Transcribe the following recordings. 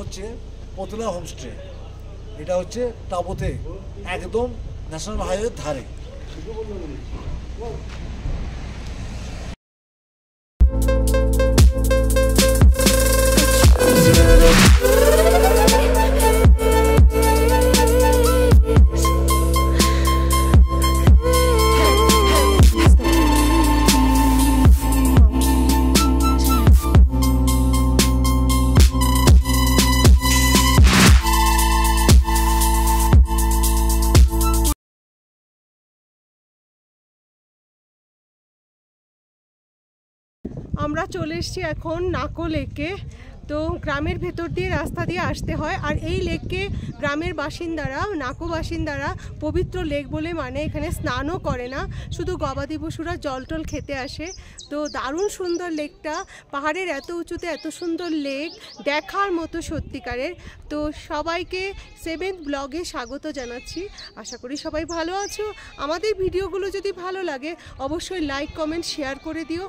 হচ্ছে পতলা হোমস্টে। এটা হচ্ছে তাঁবুতে একদম ন্যাশনাল হাইওয়ের ধারে। আমরা চলে এসেছি এখন নাকো লেকে। তো গ্রামের ভেতর দিয়ে রাস্তা দিয়ে আসতে হয়, আর এই লেককে গ্রামের বাসিন্দারা, নাকো বাসিন্দারা পবিত্র লেক বলে মানে। এখানে স্নানও করে না, শুধু গবাদি পশুরা জল টল খেতে আসে। তো দারুণ সুন্দর লেকটা, পাহাড়ের এত উঁচুতে এত সুন্দর লেক, দেখার মতো সত্যিকারের। তো সবাইকে 7th ব্লগে স্বাগত জানাচ্ছি। আশা করি সবাই ভালো আছো। আমাদের ভিডিওগুলো যদি ভালো লাগে অবশ্যই লাইক কমেন্ট শেয়ার করে দিও।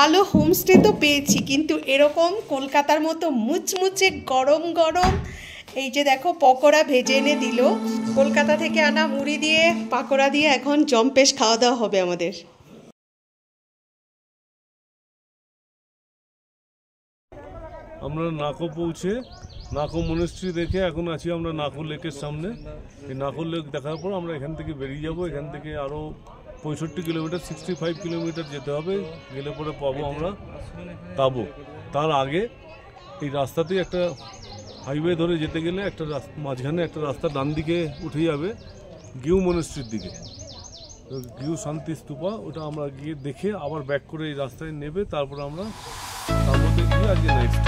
ভালো হোমস্টে তো পেয়েছি, কিন্তু এরকম কলকাতার মতো মুচমুচে গরম গরম, এই যে দেখো পকোড়া ভেজে এনে দিল। কলকাতা থেকে আনা মুড়ি দিয়ে পাকোড়া দিয়ে এখন জম্পেশ খাওয়া দাওয়া হবে আমাদের। আমরা নাকো পৌঁছে নাকো মনেস্ট্রি দেখে এখন আছি আমরা নাকো লেকের সামনে। এই নাকো লেক দেখার পর আমরা এখান থেকে বেরিয়ে যাব। এখান থেকে আরও 65 কিলোমিটার 65 কিলোমিটার যেতে হবে, গেলে পরে পাবো আমরা তাবো। তার আগে এই রাস্তাতেই একটা হাইওয়ে ধরে যেতে গেলে একটা মাঝখানে একটা রাস্তা ডান দিকে উঠে যাবে গিউ মনেস্ট্রির দিকে, গিউ শান্তি স্তূপা। ওটা আমরা গিয়ে দেখে আবার ব্যাক করে এই রাস্তায় নেবে, তারপর আমরা তাবোতে গিয়ে আজকে নেক্সট।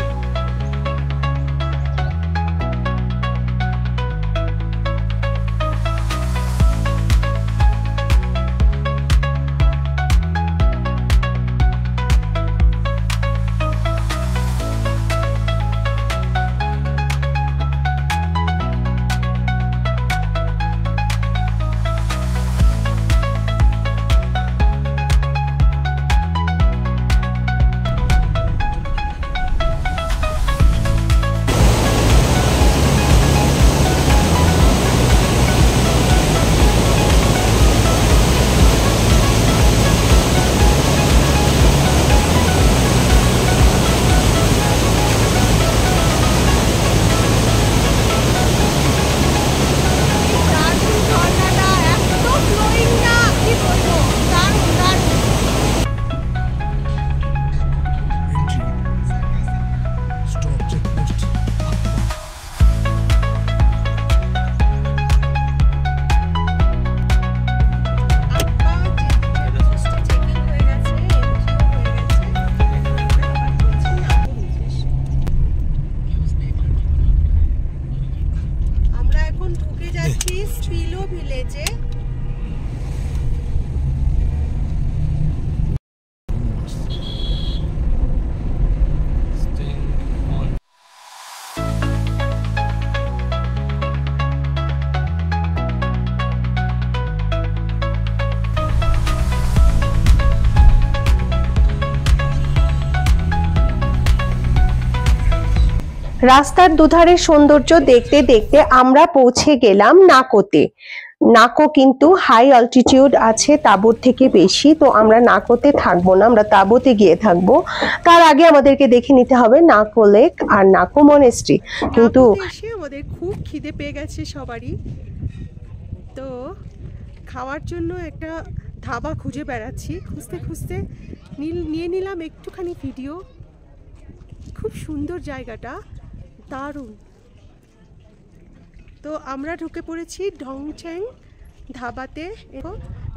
রাস্তার দুধারের সৌন্দর্য দেখতে দেখতে আমরা পৌঁছে গেলাম নাকোতে। নাকো কিন্তু হাই অল্টিটিউড আছে তাঁবুর থেকে বেশি, তো আমরা নাকোতে থাকবো না, আমরা তাঁবুতে গিয়ে থাকবো। তার আগে আমাদেরকে দেখে নিতে হবে নাকো লেক আর নাকো মনেস্ট্রি। কিন্তু আমাদের খুব খিদে পেয়ে গেছে সবারই, তো খাওয়ার জন্য একটা ধাবা খুঁজে বেড়াচ্ছি। খুঁজতে খুঁজতে নিয়ে নিলাম একটুখানি ভিডিও। খুব সুন্দর জায়গাটা, দারুণ। তো আমরা ঢুকে পড়েছি ডংচ্যাং ধাবাতে।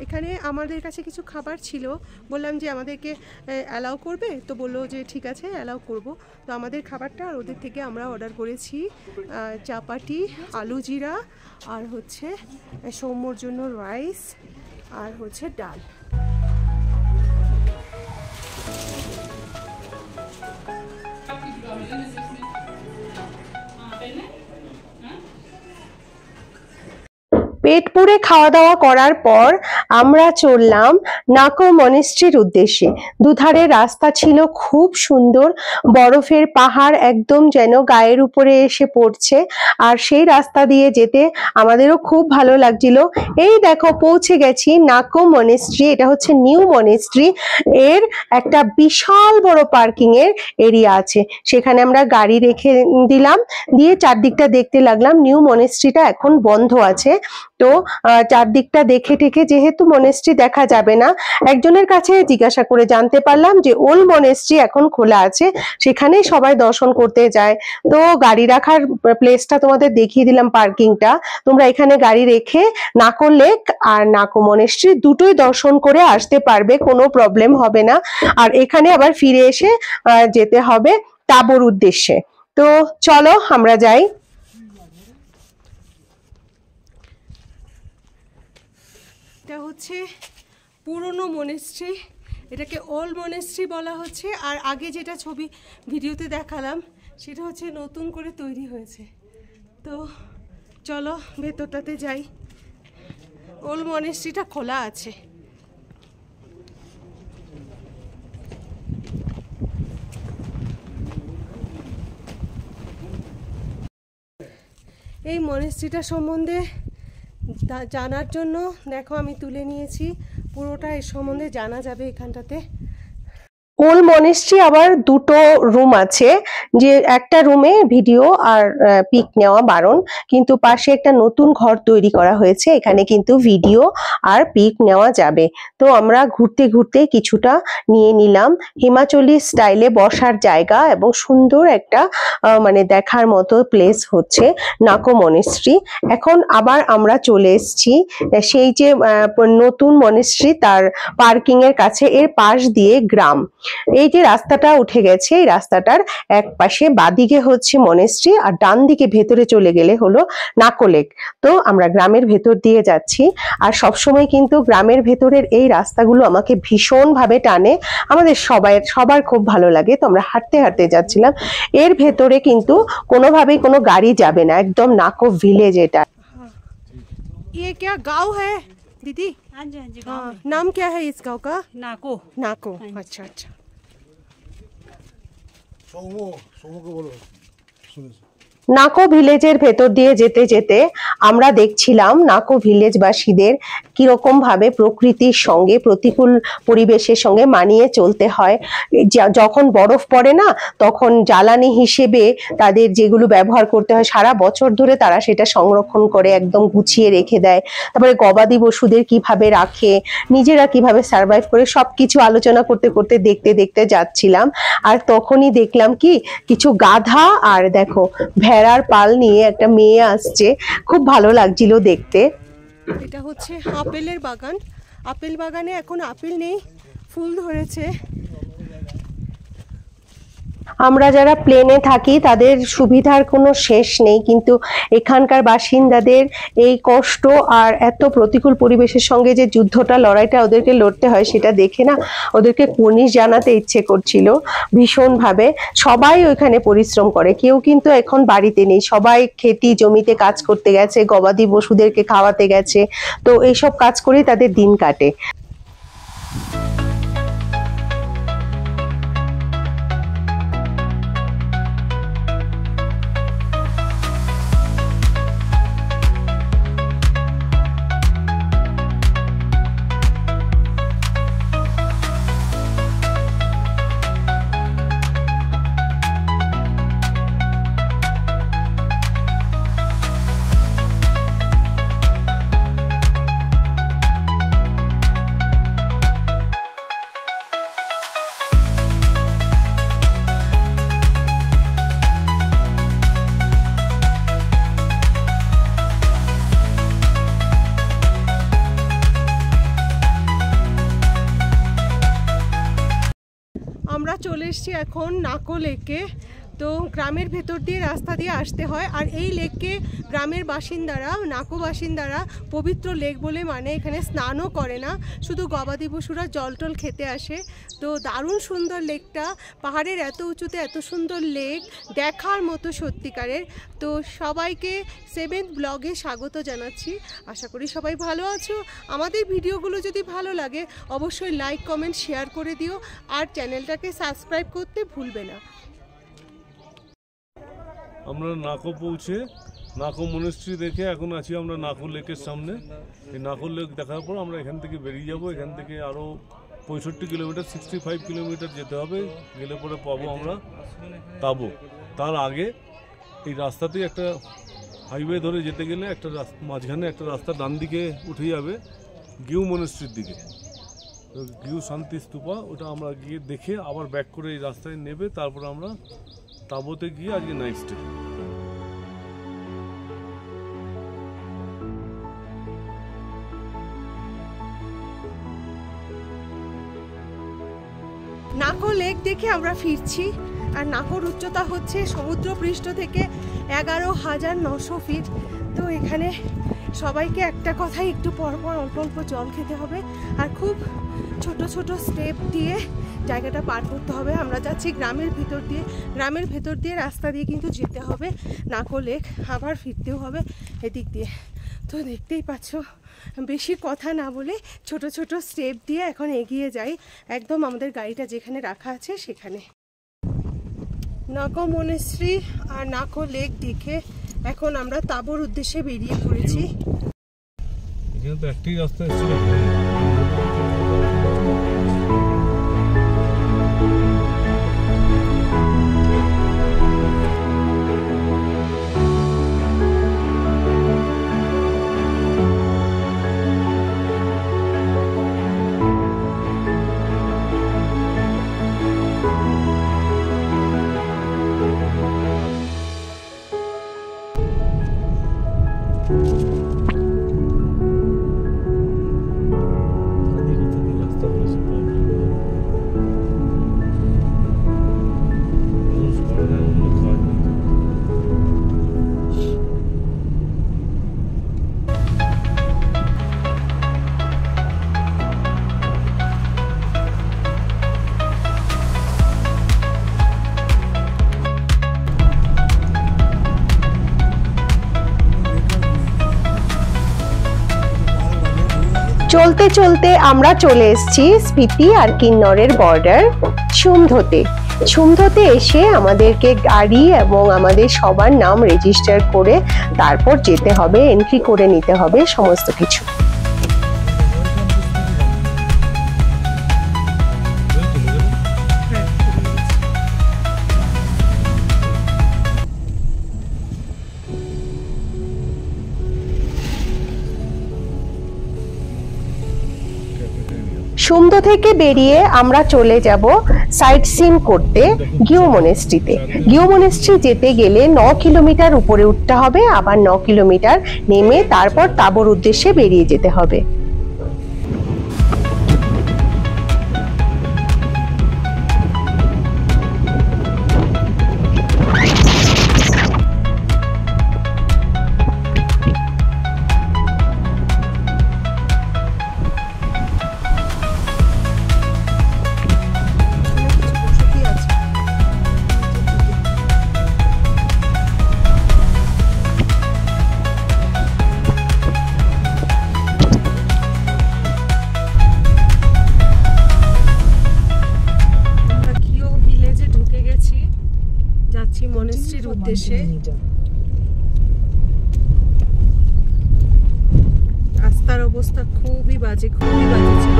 এখানে আমাদের কাছে কিছু খাবার ছিল, বললাম যে আমাদেরকে অ্যালাউ করবে, তো বললো যে ঠিক আছে অ্যালাউ করব। তো আমাদের খাবারটা আর ওদের থেকে আমরা অর্ডার করেছি চাপাটি, আলু জিরা, আর হচ্ছে সৌম্যর জন্য রাইস, আর হচ্ছে ডাল। পেট পুরে খাওয়া দাওয়া করার পর আমরা চললাম নাকো মনেস্ট্রির উদ্দেশ্যে। দুধারে রাস্তা ছিল খুব সুন্দর, বরফের পাহাড় একদম যেন গায়ের উপরে এসে পড়ছে, আর সেই রাস্তা দিয়ে যেতে আমাদেরও খুব ভালো লাগছিল। এই দেখো পৌঁছে গেছি নাকো মনেস্ট্রি। এটা হচ্ছে নিউ মনেস্ট্রি। এর একটা বিশাল বড় পার্কিং এর এরিয়া আছে, সেখানে আমরা গাড়ি রেখে দিলাম, দিয়ে চারদিকটা দেখতে লাগলাম। নিউ মনেস্ট্রিটা এখন বন্ধ আছে, তো চারদিকটা দেখে টেকে যেহেতু মনেস্ট্রি দেখা যাবে না, একজনের কাছে জিজ্ঞাসা করে জানতে পারলাম যে ওল্ড মনেস্ট্রি এখন খোলা আছে, সেখানেই সবাই দর্শন করতে যায়। তো গাড়ি রাখার প্লেসটা তোমাদের দেখিয়ে দিলাম, পার্কিংটা। তোমরা এখানে গাড়ি রেখে নাকো লেক আর নাকো মনেস্ট্রি দুটোই দর্শন করে আসতে পারবে, কোনো প্রবলেম হবে না। আর এখানে আবার ফিরে এসে যেতে হবে তাঁবুর উদ্দেশ্যে। তো চলো আমরা যাই। এটা হচ্ছে পুরনো মনেস্ট্রি, এটাকে ওল্ড মনেস্ট্রি বলা হচ্ছে। আর আগে যেটা ছবি ভিডিওতে দেখালাম সেটা হচ্ছে নতুন করে তৈরি হয়েছে। তো চলো ভেতরটাতে যাই। ওল্ড মনেস্ট্রিটা খোলা আছে। এই মনেস্ট্রিটা সম্বন্ধে জানার জন্য দেখো আমি তুলে নিয়েছি, পুরোটা এর সম্বন্ধে জানা যাবে এখানটাতে। ওল্ড মনেস্ট্রি আবার দুটো রুম আছে, যে একটা রুমে ভিডিও আর পিক নেওয়া বারণ, কিন্তু পাশে একটা নতুন ঘর তৈরি করা হয়েছে, এখানে কিন্তু ভিডিও আর পিক নেওয়া যাবে। তো আমরা ঘুরতে ঘুরতে কিছুটা নিয়ে নিলাম। হিমাচলি স্টাইলে বসার জায়গা এবং সুন্দর একটা মানে দেখার মতো প্লেস হচ্ছে নাকো মনেস্ট্রি। এখন আবার আমরা চলে এসেছি সেই যে নতুন মনেস্ট্রি তার পার্কিং এর কাছে। এর পাশ দিয়ে গ্রাম, এই যে রাস্তাটা উঠে গেছে, এই রাস্তাটার এক পাশে বাদিকে হচ্ছে মনেস্ট্রি আর ডান দিকে ভেতরে চলে গেলে হলো নাকো লেক। তো আমরা গ্রামের ভেতর দিয়ে যাচ্ছি, আর সবসময় কিন্তু গ্রামের ভেতরের এই রাস্তাগুলো আমাকে ভীষণ ভাবে টানে, আমাদের সবার খুব ভালো লাগে। তো আমরা হাঁটতে হাঁটতে যাচ্ছিলাম। এর ভেতরে কিন্তু কোনোভাবেই কোনো গাড়ি যাবে না, একদম নাকো ভিলেজ এটা। ये क्या गांव है दीदी? हाँ जी हाँ जी हाँ, नाम क्या है इस गांव का? नाको नाको। अच्छा अच्छा। সৌমকে বলো, শুনেছি। নাকো ভিলেজের ভেতর দিয়ে যেতে যেতে আমরা দেখছিলাম নাকো ভিলেজবাসীদের কিরকম ভাবে প্রকৃতির সঙ্গে, প্রতিকূল পরিবেশের সঙ্গে মানিয়ে চলতে হয়। যখন বরফ পড়ে না, তখন জ্বালানি হিসেবে তাদের যেগুলো ব্যবহার করতে হয় সারা বছর ধরে তারা সেটা সংরক্ষণ করে একদম গুছিয়ে রেখে দেয়। তারপরে গবাদি পশুদের কিভাবে রাখে, নিজেরা কিভাবে সার্ভাইভ করে, সবকিছু আলোচনা করতে করতে দেখতে দেখতে যাচ্ছিলাম। আর তখনই দেখলাম কি কিছু গাধা আর দেখো ভেড়ার পাল নিয়ে একটা মেয়ে আসছে, খুব ভালো লাগছিল দেখতে। এটা হচ্ছে আপেলের বাগান। আপেল বাগানে এখন আপেল নেই, ফুল ধরেছে। আমরা যারা প্লেনে থাকি তাদের সুবিধার কোনো শেষ নেই, কিন্তু এখানকার বাসিন্দাদের এই কষ্ট আর এত প্রতিকূল পরিবেশের সঙ্গে যে যুদ্ধটা, লড়াইটা ওদেরকে লড়তে হয়, সেটা দেখে না ওদেরকে কুর্নিশ জানাতে ইচ্ছে করছিল ভীষণভাবে। সবাই ওইখানে পরিশ্রম করে, কেউ কিন্তু এখন বাড়িতে নেই, সবাই খেতি জমিতে কাজ করতে গেছে, গবাদি পশুদেরকে খাওয়াতে গেছে। তো এইসব কাজ করেই তাদের দিন কাটে। আমরা চলে এসেছি এখন নাকো লেকে। তো গ্রামের ভেতর দিয়ে রাস্তা দিয়ে আসতে হয়। আর এই লেককে গ্রামের বাসিন্দারা, নাকো বাসিন্দারা পবিত্র লেক বলে মানে এখানে স্নানও করে না, শুধু গবাদি পশুরা জল টল খেতে আসে। তো দারুণ সুন্দর লেকটা, পাহাড়ের এত উঁচুতে এত সুন্দর লেক, দেখার মতো সত্যিকারের। তো সবাইকে 7th ব্লগে স্বাগত জানাচ্ছি। আশা করি সবাই ভালো আছো। আমাদের ভিডিওগুলো যদি ভালো লাগে অবশ্যই লাইক, কমেন্ট, শেয়ার করে দিও আর চ্যানেলটাকে সাবস্ক্রাইব করতে ভুলবে না। আমরা নাকো পৌঁছে নাকো মনেস্ট্রি দেখে এখন আছি আমরা নাকো লেকের সামনে। এই নাকো লেক দেখার পর আমরা এখান থেকে বেরিয়ে যাব। এখান থেকে আরও 65 কিলোমিটার, 65 কিলোমিটার যেতে হবে। গেলে পরে পাবো আমরা তাবো। তার আগে এই রাস্তাতেই একটা হাইওয়ে ধরে যেতে গেলে একটা মাঝখানে একটা রাস্তা ডান দিকে উঠে যাবে গিউ মনেস্ট্রির দিকে, গিউ শান্তি স্তূপা। ওটা আমরা গিয়ে দেখে আবার ব্যাক করে এই রাস্তায় নেবে, তারপর আমরা তাবোতে গিয়ে আজকে নাইট স্টে। নাকো লেক দেখে আমরা ফিরছি। আর নাকোর উচ্চতা হচ্ছে সমুদ্রপৃষ্ঠ থেকে 11,900 ফিট। তো এখানে সবাইকে একটা কথাই, একটু পরপর অল্প অল্প জল খেতে হবে আর খুব ছোট ছোট স্টেপ দিয়ে জায়গাটা পার করতে হবে। আমরা যাচ্ছি গ্রামের ভিতর দিয়ে, গ্রামের ভেতর দিয়ে রাস্তা দিয়ে কিন্তু যেতে হবে নাকো লেক, আবার ফিরতেও হবে এদিক দিয়ে। তো দেখতেই পাচ্ছ, বেশি কথা না বলে ছোট ছোট স্টেপ দিয়ে এখন এগিয়ে যাই একদম আমাদের গাড়িটা যেখানে রাখা আছে সেখানে। নাকো মনেস্ট্রি আর নাকো লেক দেখে এখন আমরা তাবোর উদ্দেশ্যে বেরিয়ে পড়েছি। এখানে তো একটাই রাস্তা ছিল। চলতে চলতে আমরা চলে এসেছি স্পিতি আর কিন্নরের বর্ডার সুমধোতে। সুমধোতে এসে আমাদেরকে গাড়ি এবং আমাদের সবার নাম রেজিস্টার করে তারপর যেতে হবে, এন্ট্রি করে নিতে হবে সমস্ত কিছু। সুমধো থেকে বেরিয়ে আমরা চলে যাব সাইট সিন করতে গিউ মনেস্ট্রিতে। গিউ মনেস্ট্রি যেতে গেলে 9 কিলোমিটার উপরে উঠতে হবে, আবার 9 কিলোমিটার নেমে তারপর তাবোর উদ্দেশ্যে বেরিয়ে যেতে হবে। মনেস্ট্রির উদ্দেশ্যে। রাস্তার অবস্থা খুবই বাজে, খুবই বাজে ছিল।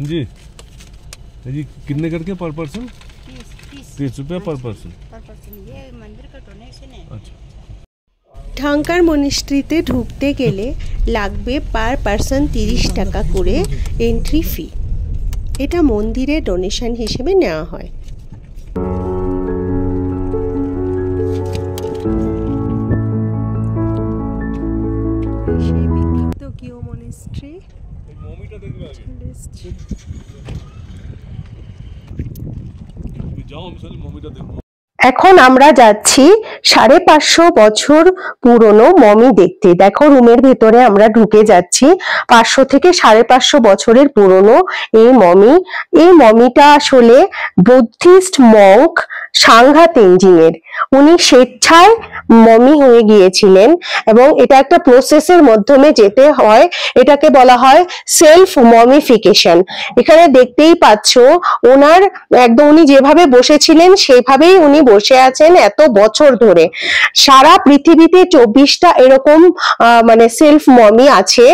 जी जी कितने करके पर पर्सन? 30 रुपया पर पर्सन। ये मंदिर का डोनेशन है। अच्छा। ঢাঙ্কার মনিস্ট্রিতে ঢুকতে গেলে লাগবে পার পারসন 30 টাকা করে এন্ট্রি ফি। এটা মন্দিরে ডোনেশন হিসেবে নেওয়া হয়। সেই বিখ্যাত গিও মনিস্ট্রি মমিটা দেখবে আগে। যাও আমি সাথে মমিটা দেখবো। এখন আমরা যাচ্ছি 550 বছর পুরনো মমি দেখতে। দেখো রুমের ভেতরে আমরা ঢুকে যাচ্ছি। 500 থেকে 550 বছরের পুরনো এই মমি। এই মমিটা আসলে বুদ্ধিস্ট মঙ্ক সাংঘা তেনজিং এর। উনি স্বেচ্ছায় মমি হয়ে গিয়েছিলেন এবং এটা একটা প্রসেসের মাধ্যমে যেতে হয়। এটাকে বলা হয় সেলফ মমিফিকেশন। এখানে দেখতেই পাচ্ছ ওনার একদম উনি যেভাবে বসেছিলেন সেভাবেই উনি বসে আছেন এত বছর ধরে। সারা পৃথিবীতে 24টা এরকম মানে সেলফ মমি আছে,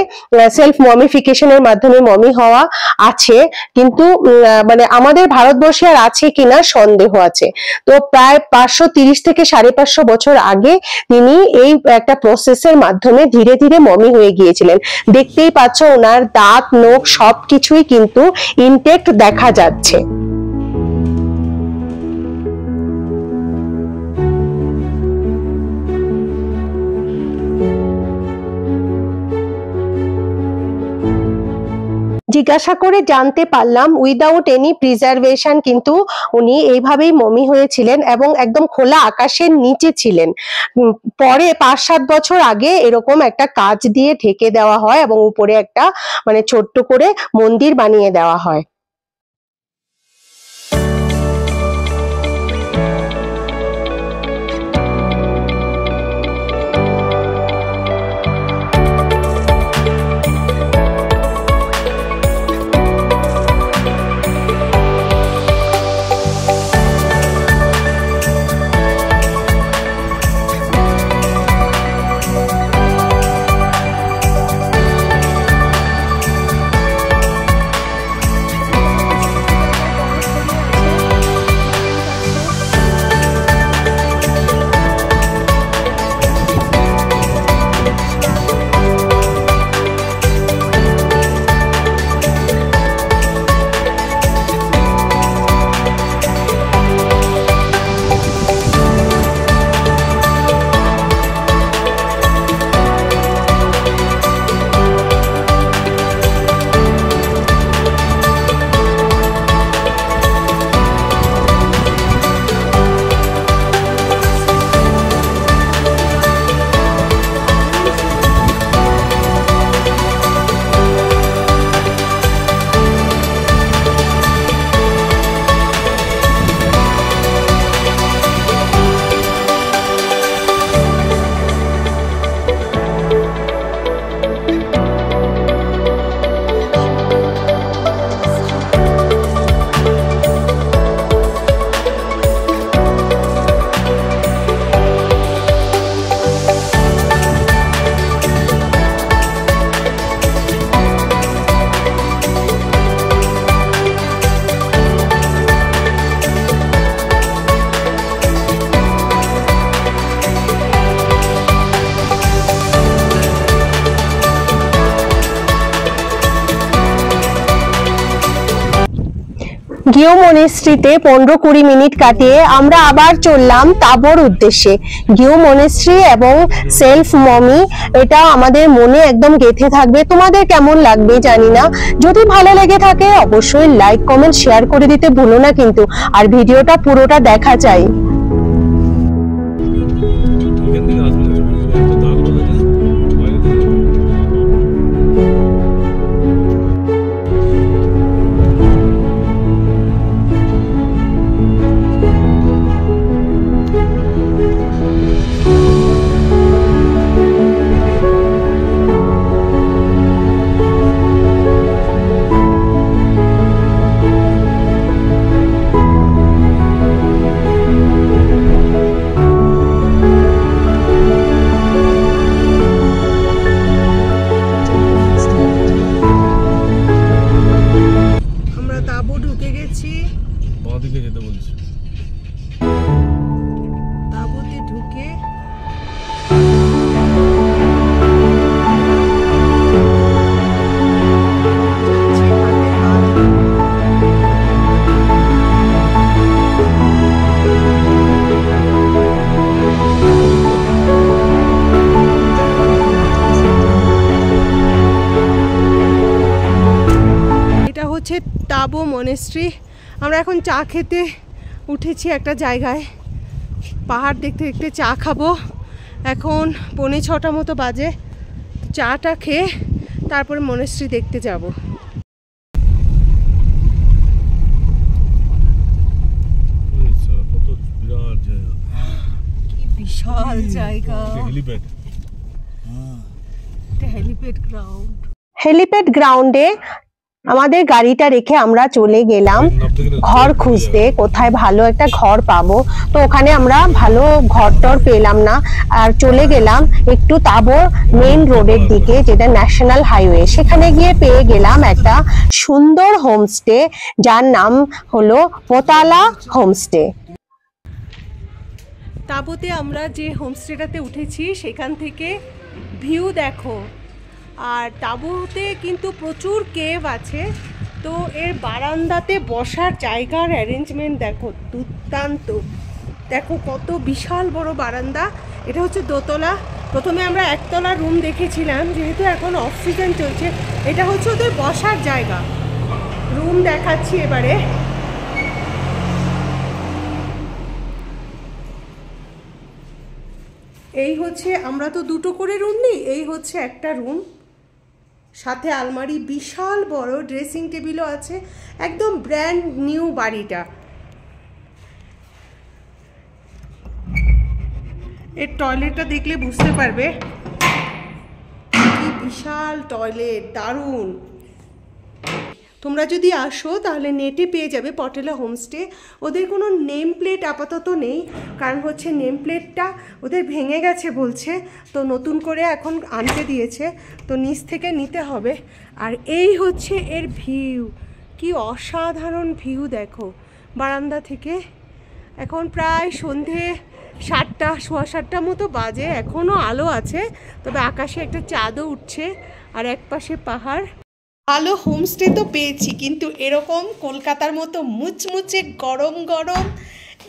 সেলফ মমিফিকেশনের মাধ্যমে মমি হওয়া আছে, কিন্তু মানে আমাদের ভারতবর্ষে আর আছে কিনা সন্দেহ আছে। তো প্রায় 530 থেকে 550 বছর আগে তিনি এই একটা প্রসেসের মাধ্যমে ধীরে ধীরে মমি হয়ে গিয়েছিলেন। দেখতেই পাচ্ছ ওনার দাঁত নখ সবকিছুই কিন্তু ইনটেক্ট দেখা যাচ্ছে। জিজ্ঞাসা করে জানতে পারলাম উইদাউট এনি প্রিজার্ভেশন কিন্তু উনি এইভাবেই মমি হয়েছিলেন এবং একদম খোলা আকাশের নিচে ছিলেন। পরে 5-7 বছর আগে এরকম একটা কাঁচ দিয়ে ঢেকে দেওয়া হয় এবং উপরে একটা মানে ছোট্ট করে মন্দির বানিয়ে দেওয়া হয়। গিও মনেস্ট্রিতে 15-20 মিনিট কাটিয়ে আমরা আবার চললাম তাবর উদ্দেশ্যে। গিও মনেস্ট্রি এবং সেলফ মমি এটা আমাদের মনে একদম গেঁথে থাকবে। তোমাদের কেমন লাগবে জানি না, যদি ভালো লেগে থাকে অবশ্যই লাইক কমেন্ট শেয়ার করে দিতে ভুলো না কিন্তু, আর ভিডিওটা পুরোটা দেখা চাই। তাবো মনেস্ট্রি। আমরা এখন চা খেতে উঠেছি একটা জায়গায়, পাহাড় দেখতে দেখতে চা খাবো। এখন 5:45 মতো বাজে। চাটা খেয়ে তারপরে মনেস্ট্রি দেখতে যাব। কি বিশাল জায়গা, হেলিপ্যাড গ্রাউন্ড। হেলিপ্যাড গ্রাউন্ডে আমাদের গাড়িটা রেখে আমরা চলে গেলাম ঘর খুঁজতে, কোথায় ভালো একটা ঘর পাবো। তো ওখানে আমরা ভালো ঘর-টর পেলাম না, আর চলে গেলাম একটু তাবো মেইন রোডের দিকে, যেটা ন্যাশনাল হাইওয়ে। সেখানে গিয়ে পেয়ে গেলাম একটা সুন্দর হোমস্টে, যার নাম হলো পোতালা হোমস্টে। তাবোতে আমরা যে হোমস্টেটাতে উঠেছি সেখান থেকে ভিউ দেখো। আর তাঁবুতে কিন্তু প্রচুর কেভ আছে। তো এর বারান্দাতে বসার জায়গার অ্যারেঞ্জমেন্ট দেখো, দুর্দান্ত। দেখো কত বিশাল বড় বারান্দা। এটা হচ্ছে দোতলা। প্রথমে আমরা একতলা রুম দেখেছিলাম, যেহেতু এখন অফ সিজন চলছে। এটা হচ্ছে ওদের বসার জায়গা। রুম দেখাচ্ছি এবারে। এই হচ্ছে, আমরা তো দুটো করে রুম নিই, এই হচ্ছে একটা রুম, সাথে আলমারি, বিশাল বড় ড্রেসিং টেবিলও আছে। একদম ব্র্যান্ড নিউ বাড়িটা। এর টয়লেটটা দেখলে বুঝতে পারবে কি বিশাল টয়লেট, দারুণ। তোমরা যদি আসো তাহলে নেটে পেয়ে যাবে পটেলা হোমস্টে। ওদের কোনো নেম প্লেট আপাতত নেই, কারণ হচ্ছে নেম প্লেটটা ওদের ভেঙে গেছে বলছে, তো নতুন করে এখন আনতে দিয়েছে, তো নিচ থেকে নিতে হবে। আর এই হচ্ছে এর ভিউ, কি অসাধারণ ভিউ দেখো বারান্দা থেকে। এখন প্রায় সন্ধে 7টা, 7:15 মতো বাজে, এখনও আলো আছে, তবে আকাশে একটা চাঁদও উঠছে আর একপাশে পাহাড়। ভালো হোমস্টে তো পেয়েছি, কিন্তু এরকম কলকাতার মতো মুচমুচে গরম গরম,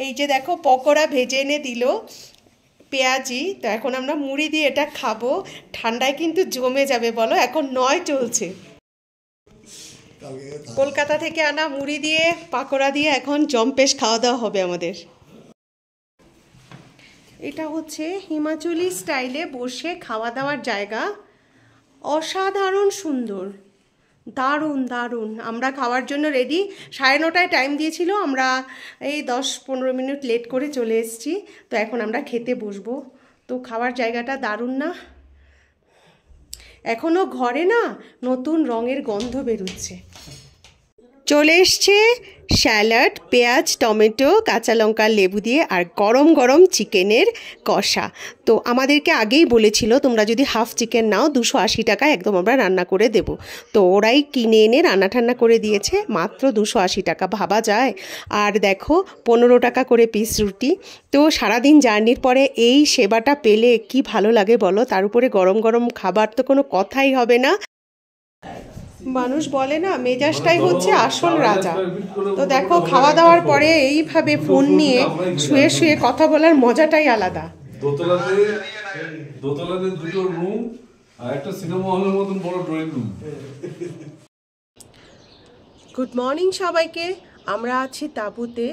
এই যে দেখো পকোড়া ভেজে এনে দিল পেঁয়াজি। তো এখন আমরা মুড়ি দিয়ে এটা খাবো, ঠান্ডায় কিন্তু জমে যাবে বলো। এখন 9 চলছে, কলকাতা থেকে আনা মুড়ি দিয়ে পাকোড়া দিয়ে এখন জম্পেশ খাওয়া দাওয়া হবে আমাদের। এটা হচ্ছে হিমাচলি স্টাইলে বসে খাওয়া দাওয়ার জায়গা, অসাধারণ সুন্দর, দারুণ দারুণ। আমরা খাওয়ার জন্য রেডি। 9:30টায় টাইম দিয়েছিল, আমরা এই 10-15 মিনিট লেট করে চলে এসেছি। তো এখন আমরা খেতে বসবো। তো খাওয়ার জায়গাটা দারুণ না? এখনও ঘরে না নতুন রঙের গন্ধ বেরোচ্ছে। চলে এসছে স্যালাড, পেঁয়াজ, টমেটো, কাঁচা লঙ্কা, লেবু দিয়ে, আর গরম গরম চিকেনের কষা। তো আমাদেরকে আগেই বলেছিল তোমরা যদি হাফ চিকেন নাও 280 টাকা একদম আমরা রান্না করে দেব। তো ওরাই কিনে এনে রান্না ঠান্না করে দিয়েছে, মাত্র 280 টাকা, ভাবা যায়। আর দেখো 15 টাকা করে পিস রুটি। তো সারাদিন জার্নির পরে এই সেবাটা পেলে কি ভালো লাগে বলো। তার উপরে গরম গরম খাবার তো কোনো কথাই হবে না। মানুষ বলে না, মেজাজটাই হচ্ছে আসল রাজা। তো দেখো খাওয়া দাওয়ার পরে এইভাবে ফোন নিয়ে শুয়ে শুয়ে কথা বলার মজাটাই আলাদা। দোতলাতে দুটো রুম আর একটা সিনেমা হলের মতন বড় ড্রয়িং রুম। গুড মর্নিং সবাইকে। আমরা আছি তাঁবুতে।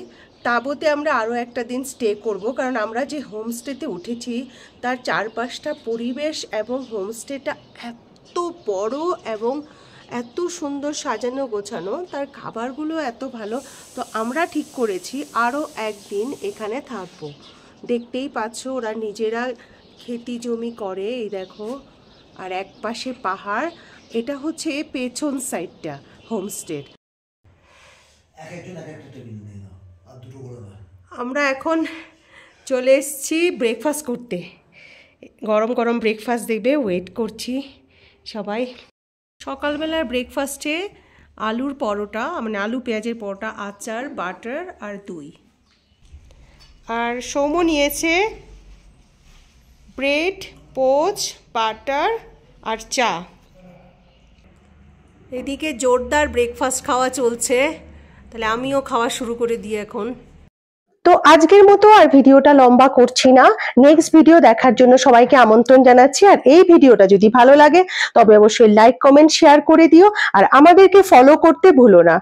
তাঁবুতে আমরা আরও একটা দিন স্টে করব, কারণ আমরা যে হোমস্টেতে উঠেছি তার চারপাশটা পরিবেশ এবং হোমস্টেটা এত বড় এবং এত সুন্দর সাজানো গোছানো, তার খাবারগুলো এত ভালো। তো আমরা ঠিক করেছি আরও একদিন এখানে থাকবো। দেখতেই পাচ্ছ ওরা নিজেরা খেতি জমি করে, এই দেখো, আর এক পাশে পাহাড়। এটা হচ্ছে পেছন সাইডটা হোমস্টের। আমরা এখন চলে এসেছি ব্রেকফাস্ট করতে। গরম গরম ব্রেকফাস্ট দেখবে, ওয়েট করছি সবাই। সকালবেলার ব্রেকফাস্টে আলুর পরোটা, মানে আলু পেঁয়াজের পরোটা, আচার, বাটার আর দই। আর সৌম নিয়েছে ব্রেড, পোচ, বাটার আর চা। এদিকে জোরদার ব্রেকফাস্ট খাওয়া চলছে, তাহলে আমিও খাওয়া শুরু করে দিই এখন। তো আজকের মতো আর ভিডিওটা লম্বা করছি না, নেক্সট ভিডিও দেখার জন্য সবাইকে আমন্ত্রণ জানাচ্ছি। আর এই ভিডিওটা যদি ভালো লাগে তবে অবশ্যই লাইক, কমেন্ট, শেয়ার করে দিও, আর আমাদেরকে ফলো করতে ভুলো না।